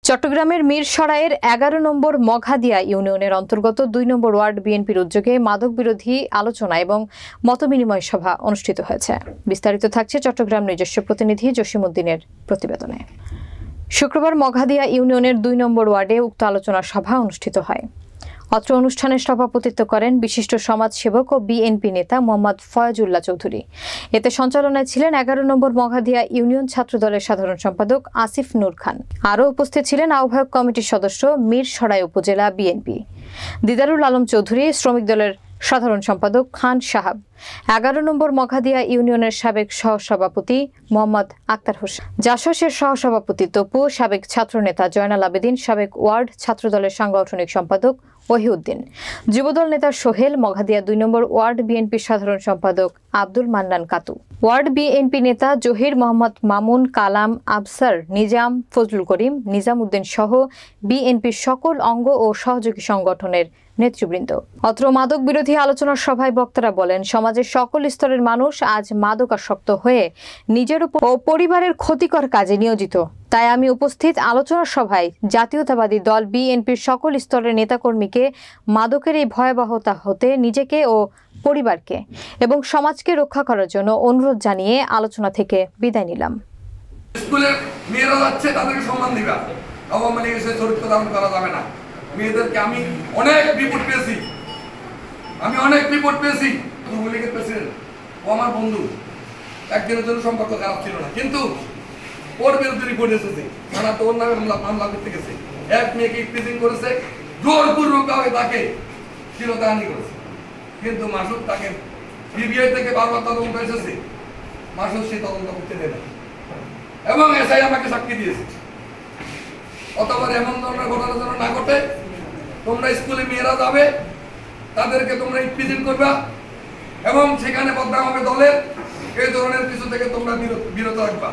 চট্টগ্রামের মিরসরাইয়ের ১১ নম্বর মঘাদিয়া ইউনিয়নের অন্তর্গত ২ নম্বর ওয়ার্ড বিএনপির উদ্যোগে মাদক বিরোধী আলোচনা এবং মতবিনিময় সভা অনুষ্ঠিত হয়েছে। বিস্তারিত থাকছে চট্টগ্রাম নিজস্ব প্রতিনিধি জসিমউদ্দিনের প্রতিবেদনে। শুক্রবার মঘাদিয়া ইউনিয়নের ২ নম্বর ওয়ার্ডে উক্ত আলোচনা সভা অনুষ্ঠিত হয়। অত্র অনুষ্ঠানে সভাপতিত্ব করেন বিশিষ্ট সমাজসেবক ও বিএনপি নেতা মোহাম্মদ ফয়জুল্লাহ চৌধুরী। এতে সঞ্চালনায় ছিলেন ১১ নম্বর মঘাদিয়া ইউনিয়ন ছাত্রদলের সাধারণ সম্পাদক আসিফ নূর খান। আরও উপস্থিত ছিলেন আহ্বায়ক কমিটির সদস্য মিরসরাই উপজেলা বিএনপি দিদারুল আলম চৌধুরী, শ্রমিক দলের সাধারণ সম্পাদক খান সাহাব, ১১ নম্বর মঘাদিয়া ইউনিয়নের সাবেক সহসভাপতি মোহাম্মদ আক্তার হোসেন, জাসসের সহসভাপতি তপু, সাবেক ছাত্রনেতা জয়নাল আবেদিন, সাবেক ওয়ার্ড ছাত্রদলের সাংগঠনিক সম্পাদক ওহিউদ্দিন, যুবদল নেতা সোহেল, মঘাদিয়া ২ নম্বর ওয়ার্ড বিএনপির সাধারণ সম্পাদক আব্দুল মান্নান কাতু, ওয়ার্ড বিএনপি নেতা জহির মোহাম্মদ মামুন, কালাম, আফসার, নিজাম, ফজলুল করিম, নিজাম উদ্দিন সহ বিএনপির সকল অঙ্গ ও সহযোগী সংগঠনের নেতৃবৃন্দ। অত্র মাদক বিরোধী আলোচনা সভায় বক্তারা বলেন, সমাজের সকল স্তরের মানুষ আজ মাদকাসক্ত হয়ে নিজের ও পরিবারের ক্ষতিকর কাজে নিয়োজিত। তাই আমি উপস্থিত আলোচনা সভায় জাতীয়তাবাদী দল বিএনপির সকল স্তরের নেতাকর্মীকে মাদকের এই ভয়াবহতা হতে নিজেকে ও পরিবারকে এবং সমাজকে রক্ষা করার জন্য অনুরোধ জানিয়ে আলোচনা থেকে বিদায় নিলাম। স্কুলে মেয়েরা যাচ্ছে, তাদেরকে সম্মান দিবা। আওয়ামী লীগের সাথে চরিত্র ধারণ করা যাবে না। মেয়েদেরকে আমি অনেক রিপোর্ট পেয়েছি, আওয়ামী লীগের প্রেসিডেন্ট ও আমার বন্ধু, একদিনের জন্য সম্পর্ক খারাপ ছিল না, কিন্তু ওর বিরুদ্ধে রিপোর্ট এসেছে, থানা তো ওর নামে মামলা করতে গেছে। এক মেয়েকে ইফটিজিং করেছে, জোরপূর্বকভাবে তাকে শিরোধানি করেছে, কিন্তু মাসুদ তাকে সিবিআই থেকে বারবার তদন্ত এসেছে, মাসুদ সেই তদন্ত করতে দেয় না এবং এসআই আমাকে সাক্ষী দিয়েছে। অতবার এমন ধরনের ঘটনা যেন না ঘটে। তোমরা স্কুলে মেয়েরা যাবে, তাদেরকে তোমরা ইফটিজিং করবা এবং সেখানে বদনাম হবে দলের, এই ধরনের কিছু থেকে তোমরা বিরত রাখবা।